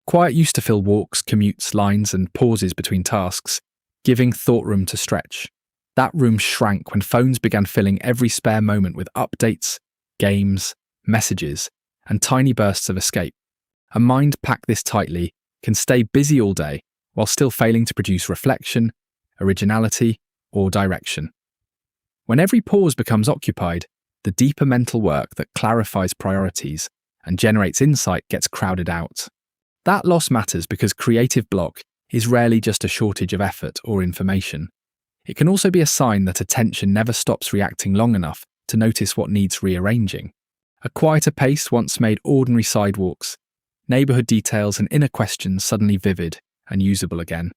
Quiet used to fill walks, commutes, lines, and pauses between tasks, giving thought room to stretch. That room shrank when phones began filling every spare moment with updates, games, messages, and tiny bursts of escape. A mind packed this tightly can stay busy all day while still failing to produce reflection, originality, or direction. When every pause becomes occupied, the deeper mental work that clarifies priorities and generates insight gets crowded out. That loss matters because creative block is rarely just a shortage of effort or information. It can also be a sign that attention never stops reacting long enough to notice what needs rearranging. A quieter pace once made ordinary sidewalks, neighbourhood details and inner questions suddenly vivid and usable again.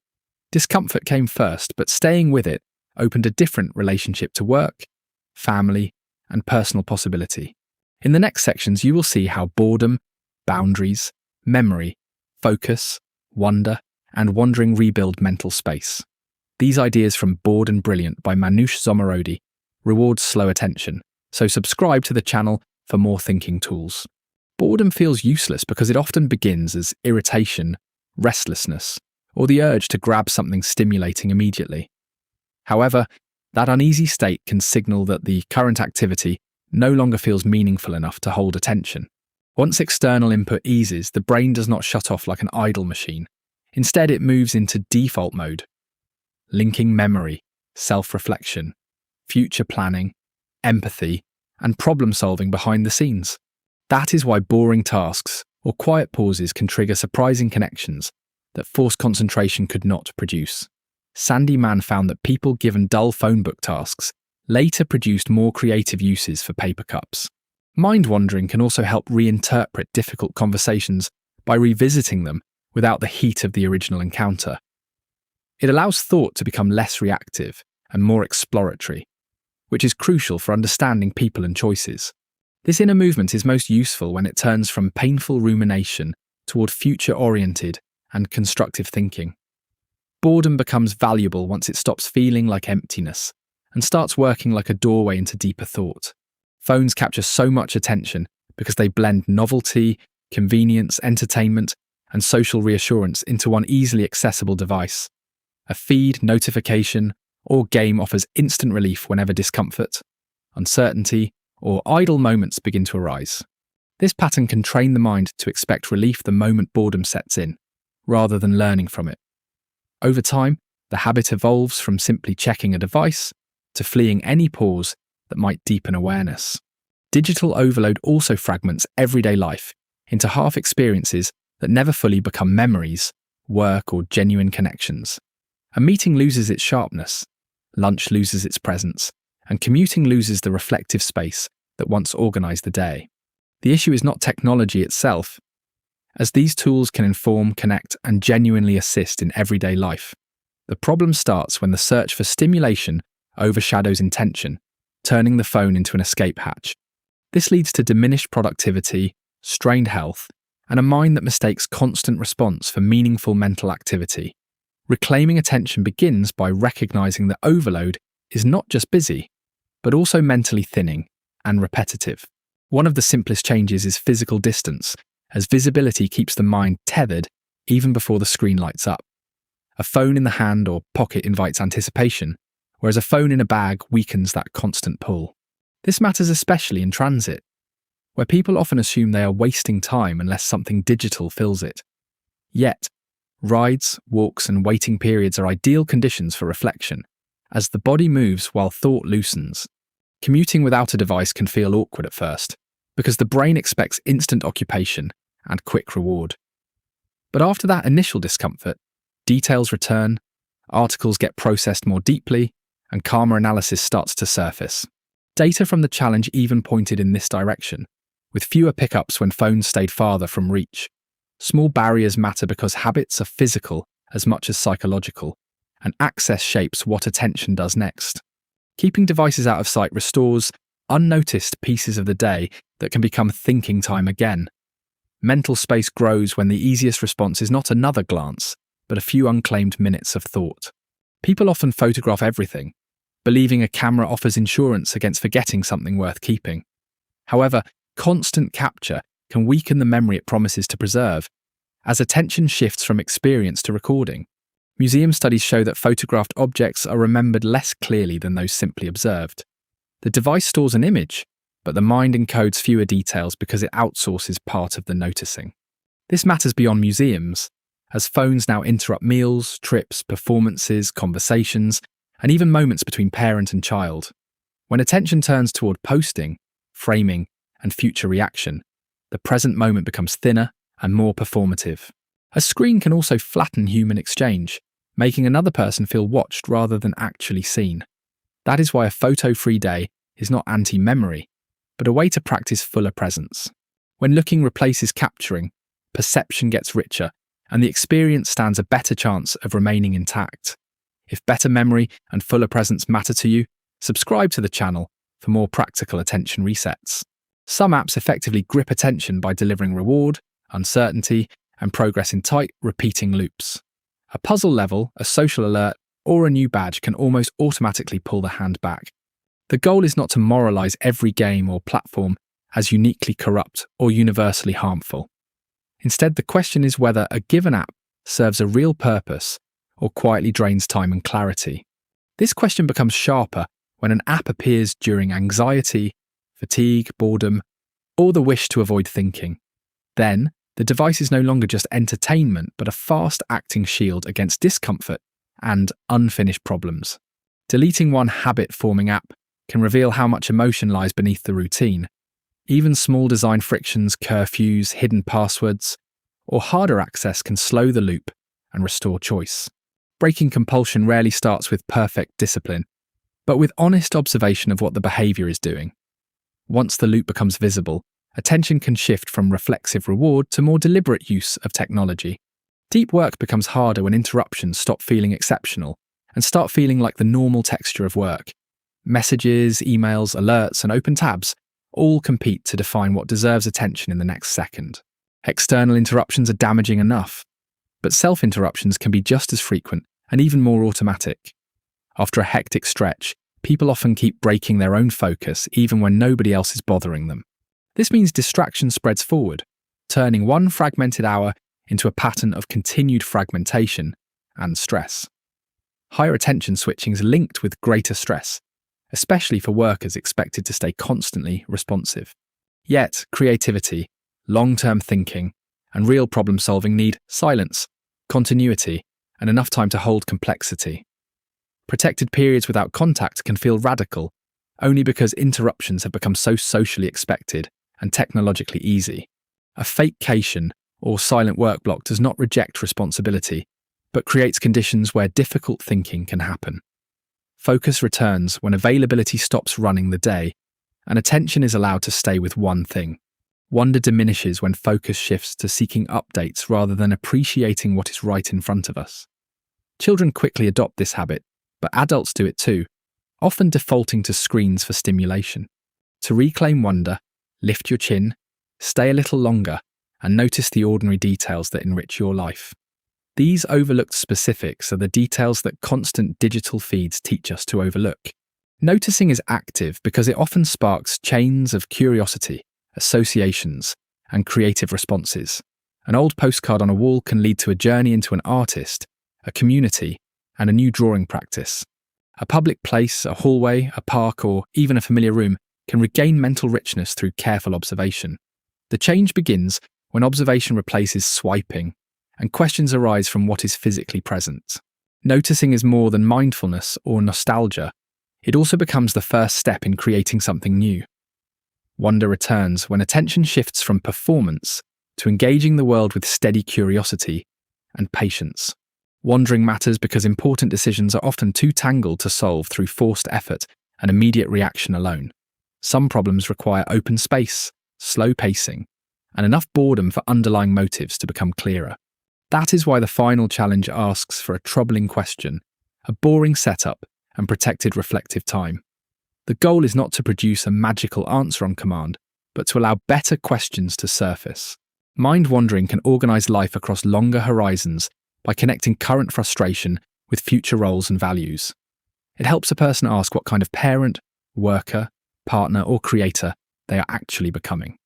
Discomfort came first, but staying with it opened a different relationship to work, family, and personal possibility. In the next sections, you will see how boredom, boundaries, memory, focus, wonder, and wandering rebuild mental space. These ideas from Bored and Brilliant by Manoush Zomorodi reward slow attention, so subscribe to the channel for more thinking tools. Boredom feels useless because it often begins as irritation, restlessness, or the urge to grab something stimulating immediately. However, that uneasy state can signal that the current activity no longer feels meaningful enough to hold attention. Once external input eases, the brain does not shut off like an idle machine. Instead, it moves into default mode, linking memory, self-reflection, future planning, empathy, and problem-solving behind the scenes. That is why boring tasks or quiet pauses can trigger surprising connections that forced concentration could not produce. Sandy Mann found that people given dull phone book tasks later produced more creative uses for paper cups. Mind-wandering can also help reinterpret difficult conversations by revisiting them without the heat of the original encounter. It allows thought to become less reactive and more exploratory, which is crucial for understanding people and choices. This inner movement is most useful when it turns from painful rumination toward future-oriented and constructive thinking. Boredom becomes valuable once it stops feeling like emptiness and starts working like a doorway into deeper thought. Phones capture so much attention because they blend novelty, convenience, entertainment, and social reassurance into one easily accessible device. A feed, notification, or game offers instant relief whenever discomfort, uncertainty, or idle moments begin to arise. This pattern can train the mind to expect relief the moment boredom sets in, rather than learning from it. Over time, the habit evolves from simply checking a device to fleeing any pause that might deepen awareness. Digital overload also fragments everyday life into half experiences that never fully become memories, work, or genuine connections. A meeting loses its sharpness, lunch loses its presence, and commuting loses the reflective space that once organized the day. The issue is not technology itself, as these tools can inform, connect, and genuinely assist in everyday life. The problem starts when the search for stimulation overshadows intention, turning the phone into an escape hatch. This leads to diminished productivity, strained health, and a mind that mistakes constant response for meaningful mental activity. Reclaiming attention begins by recognizing that overload is not just busy, but also mentally thinning and repetitive. One of the simplest changes is physical distance, as visibility keeps the mind tethered even before the screen lights up. A phone in the hand or pocket invites anticipation, whereas a phone in a bag weakens that constant pull. This matters especially in transit, where people often assume they are wasting time unless something digital fills it. Yet, rides, walks, and waiting periods are ideal conditions for reflection, as the body moves while thought loosens. Commuting without a device can feel awkward at first, because the brain expects instant occupation and quick reward. But after that initial discomfort, details return, articles get processed more deeply, and calmer analysis starts to surface. Data from the challenge even pointed in this direction, with fewer pickups when phones stayed farther from reach. Small barriers matter because habits are physical as much as psychological, and access shapes what attention does next. Keeping devices out of sight restores unnoticed pieces of the day that can become thinking time again. Mental space grows when the easiest response is not another glance, but a few unclaimed minutes of thought. People often photograph everything, believing a camera offers insurance against forgetting something worth keeping. However, constant capture can weaken the memory it promises to preserve, as attention shifts from experience to recording. Museum studies show that photographed objects are remembered less clearly than those simply observed. The device stores an image, but the mind encodes fewer details because it outsources part of the noticing. This matters beyond museums, as phones now interrupt meals, trips, performances, conversations, and even moments between parent and child. When attention turns toward posting, framing, and future reaction, the present moment becomes thinner and more performative. A screen can also flatten human exchange, making another person feel watched rather than actually seen. That is why a photo-free day is not anti-memory, but a way to practice fuller presence. When looking replaces capturing, perception gets richer, and the experience stands a better chance of remaining intact. If better memory and fuller presence matter to you, subscribe to the channel for more practical attention resets. Some apps effectively grip attention by delivering reward, uncertainty, and progress in tight, repeating loops. A puzzle level, a social alert, or a new badge can almost automatically pull the hand back. The goal is not to moralize every game or platform as uniquely corrupt or universally harmful. Instead, the question is whether a given app serves a real purpose or quietly drains time and clarity. This question becomes sharper when an app appears during anxiety, fatigue, boredom, or the wish to avoid thinking. Then, the device is no longer just entertainment, but a fast-acting shield against discomfort and unfinished problems. Deleting one habit-forming app can reveal how much emotion lies beneath the routine. Even small design frictions, curfews, hidden passwords, or harder access can slow the loop and restore choice. Breaking compulsion rarely starts with perfect discipline, but with honest observation of what the behavior is doing. Once the loop becomes visible, attention can shift from reflexive reward to more deliberate use of technology. Deep work becomes harder when interruptions stop feeling exceptional and start feeling like the normal texture of work. Messages, emails, alerts, and open tabs all compete to define what deserves attention in the next second. External interruptions are damaging enough, but self-interruptions can be just as frequent and even more automatic. After a hectic stretch, people often keep breaking their own focus even when nobody else is bothering them. This means distraction spreads forward, turning one fragmented hour into a pattern of continued fragmentation and stress. Higher attention switching is linked with greater stress, especially for workers expected to stay constantly responsive. Yet, creativity, long-term thinking, and real problem-solving need silence, continuity, and enough time to hold complexity. Protected periods without contact can feel radical, only because interruptions have become so socially expected and technologically easy. A fakecation or silent work block does not reject responsibility, but creates conditions where difficult thinking can happen. Focus returns when availability stops running the day, and attention is allowed to stay with one thing. Wonder diminishes when focus shifts to seeking updates rather than appreciating what is right in front of us. Children quickly adopt this habit, but adults do it too, often defaulting to screens for stimulation. To reclaim wonder, lift your chin, stay a little longer, and notice the ordinary details that enrich your life. These overlooked specifics are the details that constant digital feeds teach us to overlook. Noticing is active because it often sparks chains of curiosity, associations, and creative responses. An old postcard on a wall can lead to a journey into an artist, a community, and a new drawing practice. A public place, a hallway, a park, or even a familiar room can regain mental richness through careful observation. The change begins when observation replaces swiping, and questions arise from what is physically present. Noticing is more than mindfulness or nostalgia. It also becomes the first step in creating something new. Wonder returns when attention shifts from performance to engaging the world with steady curiosity and patience. Wandering matters because important decisions are often too tangled to solve through forced effort and immediate reaction alone. Some problems require open space, slow pacing, and enough boredom for underlying motives to become clearer. That is why the final challenge asks for a troubling question, a boring setup, and protected reflective time. The goal is not to produce a magical answer on command, but to allow better questions to surface. Mind wandering can organize life across longer horizons by connecting current frustration with future roles and values. It helps a person ask what kind of parent, worker, partner, or creator they are actually becoming.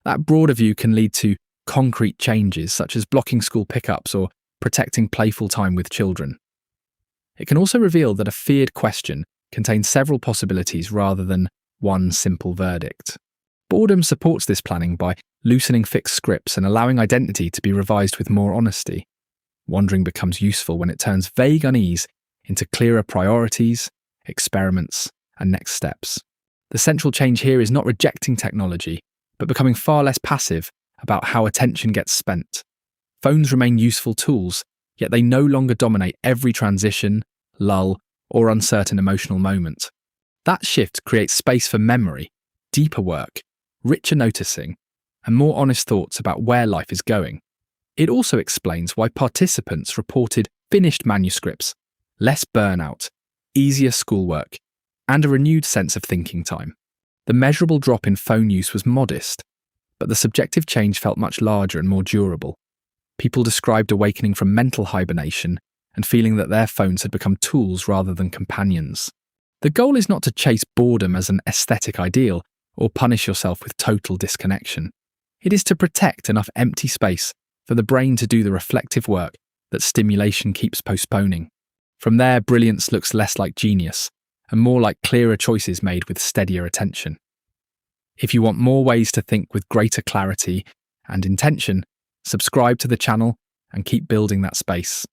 That broader view can lead to concrete changes such as blocking school pickups or protecting playful time with children. It can also reveal that a feared question contains several possibilities rather than one simple verdict. Boredom supports this planning by loosening fixed scripts and allowing identity to be revised with more honesty. Wandering becomes useful when it turns vague unease into clearer priorities, experiments, and next steps. The central change here is not rejecting technology, but becoming far less passive about how attention gets spent. Phones remain useful tools, yet they no longer dominate every transition, lull, or uncertain emotional moment. That shift creates space for memory, deeper work, richer noticing, and more honest thoughts about where life is going. It also explains why participants reported finished manuscripts, less burnout, easier schoolwork, and a renewed sense of thinking time. The measurable drop in phone use was modest, but the subjective change felt much larger and more durable. People described awakening from mental hibernation and feeling that their phones had become tools rather than companions. The goal is not to chase boredom as an aesthetic ideal or punish yourself with total disconnection. It is to protect enough empty space for the brain to do the reflective work that stimulation keeps postponing. From there, brilliance looks less like genius and more like clearer choices made with steadier attention. If you want more ways to think with greater clarity and intention, subscribe to the channel and keep building that space.